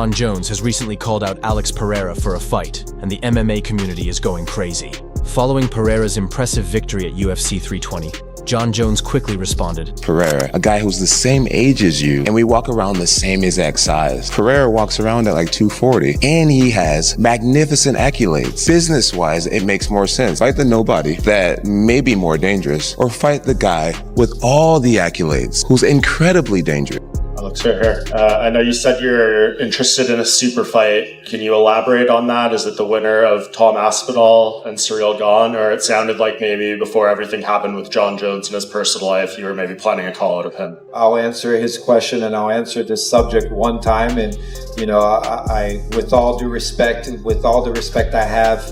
Jon Jones has recently called out Alex Pereira for a fight, and the MMA community is going crazy. Following Pereira's impressive victory at UFC 320, Jon Jones quickly responded, Pereira, a guy who's the same age as you, and we walk around the same exact size. Pereira walks around at like 240, and he has magnificent accolades. Business-wise, it makes more sense. Fight the nobody that may be more dangerous, or fight the guy with all the accolades who's incredibly dangerous. Alex Pereira, I know you said you're interested in a super fight. Can you elaborate on that? Is it the winner of Tom Aspinall and Cyril Gane? Or it sounded like maybe before everything happened with Jon Jones in his personal life, you were maybe planning a call out of him. I'll answer his question, and I'll answer this subject one time. And, you know, I with all due respect, with all the respect I have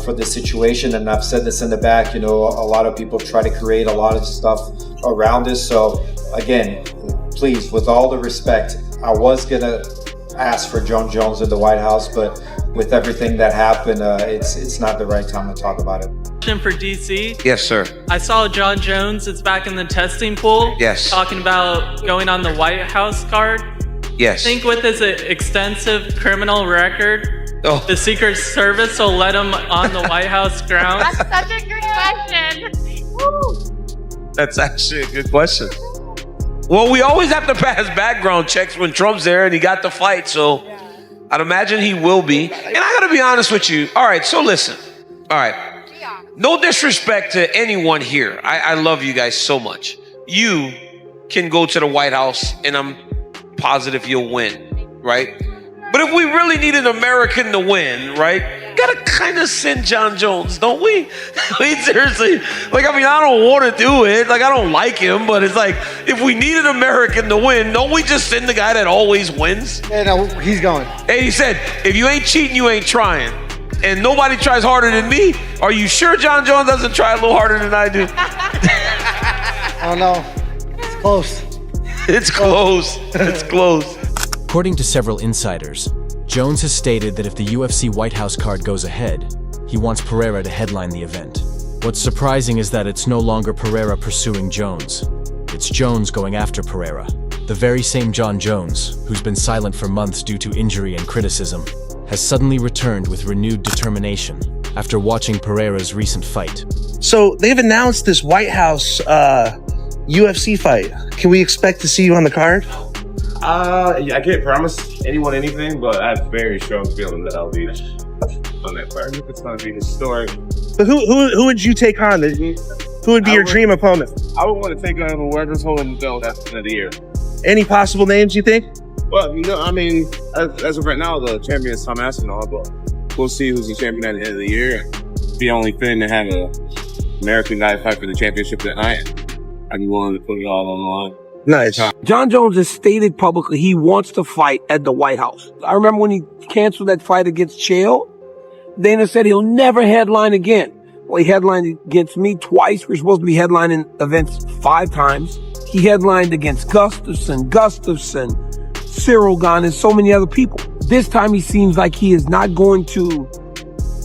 for the situation, and I've said this in the back, you know, a lot of people try to create a lot of stuff around this. So again, please, with all the respect, I was gonna ask for Jon Jones in the White House, but with everything that happened, it's not the right time to talk about it. Question for DC. Yes, sir. I saw Jon Jones is back in the testing pool. Yes. Talking about going on the White House card. Yes. I think with his extensive criminal record, the Secret Service will let him on the White House grounds. That's such a good question. Woo. That's actually a good question. Well, we always have to pass background checks when Trump's there and he got the fight, so I'd imagine he will be. And I gotta be honest with you. All right, so listen. All right. No disrespect to anyone here. I love you guys so much. You can go to the White House and I'm positive you'll win, right? But if we really need an American to win, right, gotta kind of send Jon Jones, don't we? I mean, seriously, like, I mean, I don't want to do it. Like, I don't like him, but it's like, if we need an American to win, don't we just send the guy that always wins? Yeah, no, he's going. And he said, if you ain't cheating, you ain't trying. And nobody tries harder than me. Are you sure Jon Jones doesn't try a little harder than I do? I don't know. It's close. It's close. It's close. According to several insiders, Jones has stated that if the UFC White House card goes ahead, he wants Pereira to headline the event. What's surprising is that it's no longer Pereira pursuing Jones. It's Jones going after Pereira. The very same Jon Jones, who's been silent for months due to injury and criticism, has suddenly returned with renewed determination after watching Pereira's recent fight. So they've announced this White House UFC fight. Can we expect to see you on the card? I can't promise anyone anything, but I have a very strong feeling that I'll be on that card. It's going to be historic. But who would you take on? Who would be your dream opponent? I would want to take on whoever's holding the belt at the end of the year. Any possible names you think? Well, you know, I mean, as of right now, the champion is Tom Aspinall, but we'll see who's the champion at the end of the year. It'd be only fitting to have an American guy fight for the championship that night. I'd be willing to put it all on the line. Nice. Jon Jones has stated publicly he wants to fight at the White House. I remember when he canceled that fight against Chael, Dana said he'll never headline again. Well, he headlined against me twice. We're supposed to be headlining events 5 times. He headlined against Gustafsson, Cyril Gane, and so many other people. This time he seems like he is not going to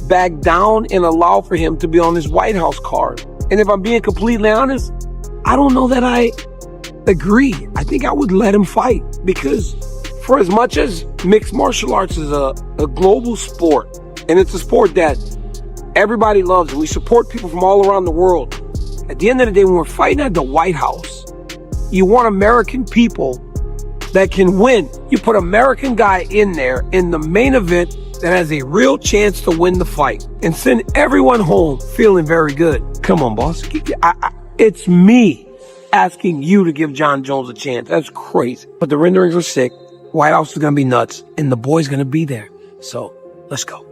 back down and allow for him to be on this White House card. And if I'm being completely honest, I don't know that I agree. I think I would let him fight, because for as much as mixed martial arts is a global sport, and it's a sport that everybody loves, and we support people from all around the world, at the end of the day, when we're fighting at the White House, you want American people that can win. You put an American guy in there in the main event that has a real chance to win the fight and send everyone home feeling very good. Come on, boss. It's me asking you to give Jon Jones a chance. That's crazy. But the renderings are sick. White House is going to be nuts, and the boy's going to be there. So let's go.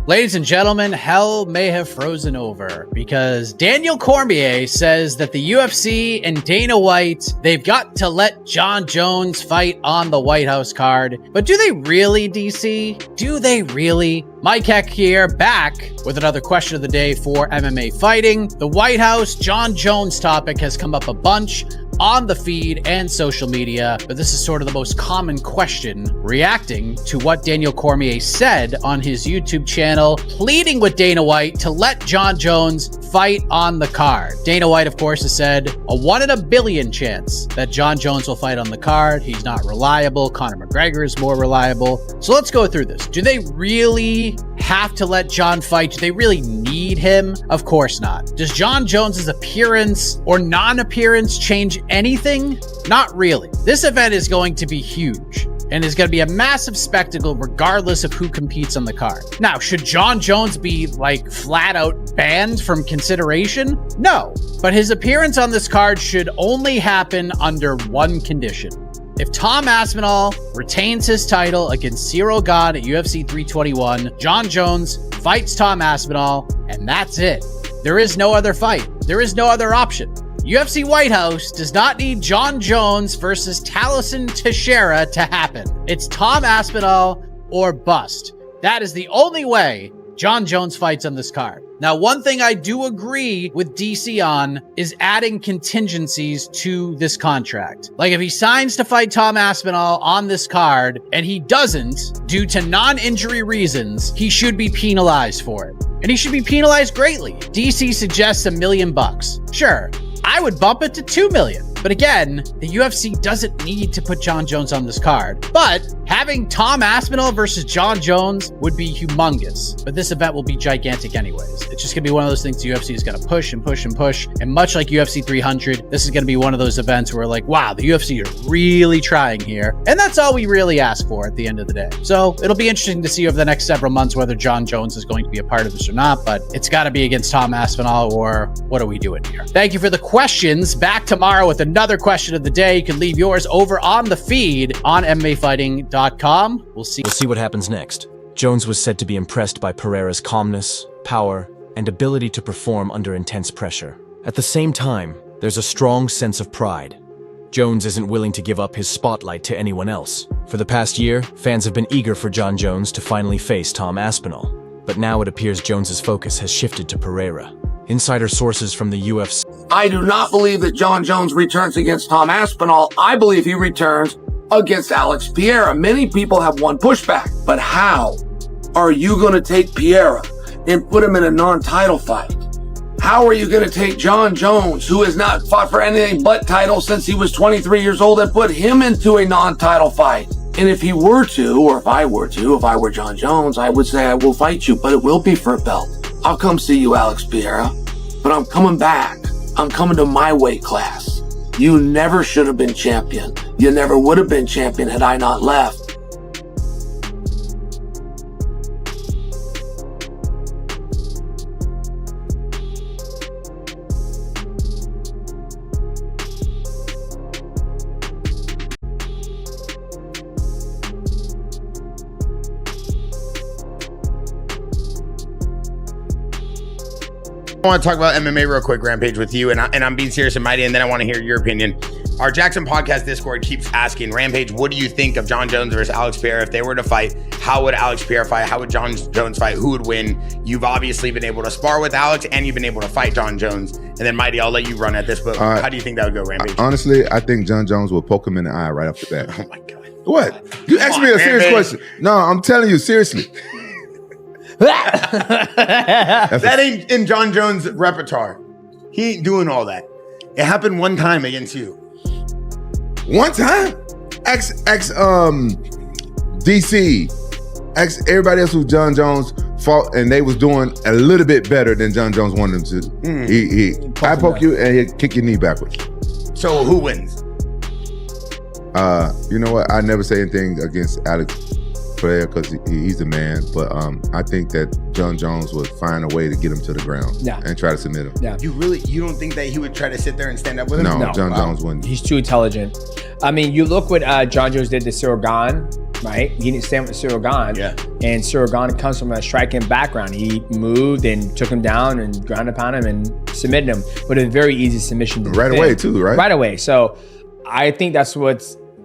Ladies and gentlemen, hell may have frozen over, because Daniel Cormier says that the UFC and Dana White, they've got to let Jon Jones fight on the White House card. But do they really, DC? Do they really? Mike Heck here, back with another question of the day for MMA fighting. The White House Jon Jones topic has come up a bunch. on the feed and social media, but this is sort of the most common question, reacting to what Daniel Cormier said on his YouTube channel, pleading with Dana White to let Jon Jones fight on the card. Dana White, of course, has said a 1 in a billion chance that Jon Jones will fight on the card. He's not reliable. Conor McGregor is more reliable. So let's go through this. Do they really have to let Jon fight? Do they really need him? Of course not. Does Jon Jones's appearance or non-appearance change anything? Not really. This event is going to be huge and is going to be a massive spectacle regardless of who competes on the card. Now, should Jon Jones be like flat out banned from consideration? No, but his appearance on this card should only happen under one condition. If Tom Aspinall retains his title against Cyril Gane at UFC 321, Jon Jones fights Tom Aspinall, and that's it. There is no other fight. There is no other option. UFC White House does not need Jon Jones versus Taliesin Teixeira to happen. It's Tom Aspinall or bust. That is the only way Jon Jones fights on this card. Now, one thing I do agree with DC on is adding contingencies to this contract. Like if he signs to fight Tom Aspinall on this card and he doesn't due to non-injury reasons, he should be penalized for it. And he should be penalized greatly. DC suggests $1 million. Sure, I would bump it to $2 million. But again, the UFC doesn't need to put Jon Jones on this card. But having Tom Aspinall versus Jon Jones would be humongous. But this event will be gigantic anyways. It's just going to be one of those things the UFC is going to push and push and push. And much like UFC 300, this is going to be one of those events where like, wow, the UFC are really trying here. And that's all we really ask for at the end of the day. So it'll be interesting to see over the next several months whether Jon Jones is going to be a part of this or not. But it's got to be against Tom Aspinall, or what are we doing here? Thank you for the questions. Back tomorrow with another question of the day. You can leave yours over on the feed on MMAfighting.com. We'll see what happens next. Jones was said to be impressed by Pereira's calmness, power, and ability to perform under intense pressure. At the same time, there's a strong sense of pride. Jones isn't willing to give up his spotlight to anyone else. For the past year, fans have been eager for Jon Jones to finally face Tom Aspinall. But now it appears Jones's focus has shifted to Pereira. Insider sources from the UFC. I do not believe that Jon Jones returns against Tom Aspinall. I believe he returns against Alex Pereira. Many people have one pushback, but how are you going to take Pereira and put him in a non-title fight? How are you going to take Jon Jones, who has not fought for anything but title since he was 23 years old, and put him into a non-title fight? And if he were to, or if I were Jon Jones, I would say I will fight you, but it will be for a belt. I'll come see you, Alex Pereira, but I'm coming back. I'm coming to my weight class. You never should have been champion. You never would have been champion had I not left. I want to talk about MMA real quick, Rampage, with you, and I'm being serious and mighty, and then I want to hear your opinion. Our Jackson Podcast Discord keeps asking, Rampage, what do you think of Jon Jones versus Alex Pereira? If they were to fight, how would Alex Pereira fight? How would Jon Jones fight? Who would win? You've obviously been able to spar with Alex, and you've been able to fight Jon Jones. And then, Mighty, I'll let you run at this, but how do you think that would go, Rampage? Honestly, I think Jon Jones will poke him in the eye right off the bat. Oh, my God. What? You asked me a serious question. No, I'm telling you, seriously. That ain't in Jon Jones' repertoire. He ain't doing all that. It happened one time against you. One time? DC. Everybody else who Jon Jones fought, and they was doing a little bit better than Jon Jones wanted them to. He poke you and he'll kick your knee backwards. So who wins? You know what? I never say anything against Alex Pereira because he's a man, but I think that Jon Jones would find a way to get him to the ground and try to submit him. Yeah. You don't think that he would try to sit there and stand up with him? No, Jon Jones wouldn't. He's too intelligent. I mean, you look what Jon Jones did to Cyril Gane, right? He didn't stand with Cyril Gane. Yeah. And Cyril Gane comes from a striking background. He moved and took him down and ground upon him and submitted him with a very easy submission. Right away too, right? Right away. So I think that's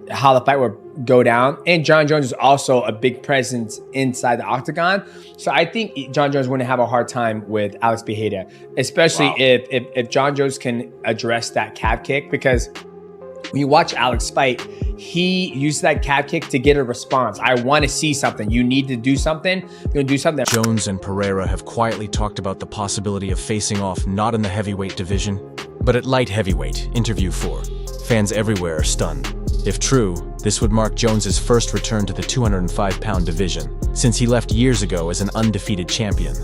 how the fight would go down. And Jon Jones is also a big presence inside the Octagon. So I think Jon Jones wouldn't have a hard time with Alex Pereira, especially if Jon Jones can address that calf kick, because when you watch Alex fight, he used that calf kick to get a response. I want to see something. You need to do something. You're going to do something. Jones and Pereira have quietly talked about the possibility of facing off not in the heavyweight division, but at light heavyweight, interview 4. Fans everywhere are stunned. If true, this would mark Jones's first return to the 205-pound division, since he left years ago as an undefeated champion.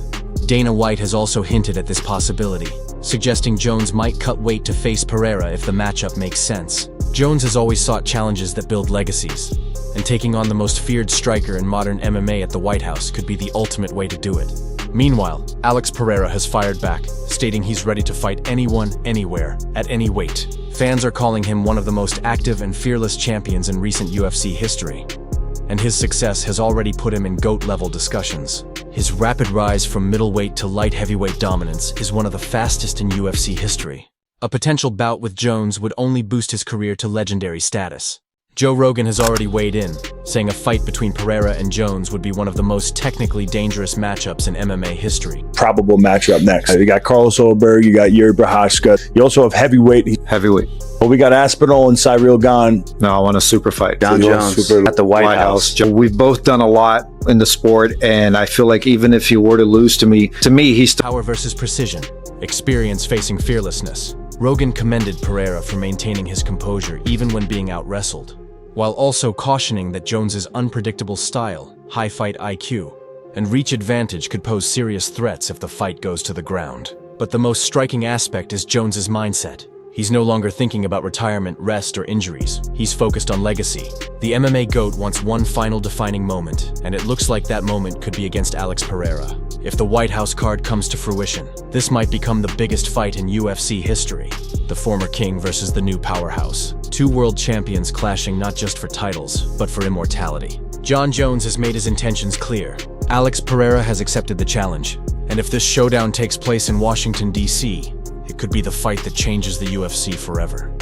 Dana White has also hinted at this possibility, suggesting Jones might cut weight to face Pereira if the matchup makes sense. Jones has always sought challenges that build legacies, and taking on the most feared striker in modern MMA at the White House could be the ultimate way to do it. Meanwhile, Alex Pereira has fired back, stating he's ready to fight anyone, anywhere, at any weight. Fans are calling him one of the most active and fearless champions in recent UFC history, and his success has already put him in GOAT-level discussions. His rapid rise from middleweight to light heavyweight dominance is one of the fastest in UFC history. A potential bout with Jones would only boost his career to legendary status. Joe Rogan has already weighed in, saying a fight between Pereira and Jones would be one of the most technically dangerous matchups in MMA history. Probable matchup next. You got Carlos Olberg, you got Yuri Prochazka. You also have heavyweight. Well, we got Aspinall and Cyril Gane. No, I want a super fight. Jon Jones at the White House. We've both done a lot in the sport, and I feel like even if he were to lose to me, he's power versus precision, experience facing fearlessness. Rogan commended Pereira for maintaining his composure even when being out-wrestled, while also cautioning that Jones's unpredictable style, high fight IQ, and reach advantage could pose serious threats if the fight goes to the ground. But the most striking aspect is Jones's mindset. He's no longer thinking about retirement, rest, or injuries. He's focused on legacy. The MMA GOAT wants one final defining moment, and it looks like that moment could be against Alex Pereira. If the White House card comes to fruition, this might become the biggest fight in UFC history. The former king versus the new powerhouse. 2 world champions clashing not just for titles, but for immortality. Jon Jones has made his intentions clear. Alex Pereira has accepted the challenge, and if this showdown takes place in Washington, D.C., it could be the fight that changes the UFC forever.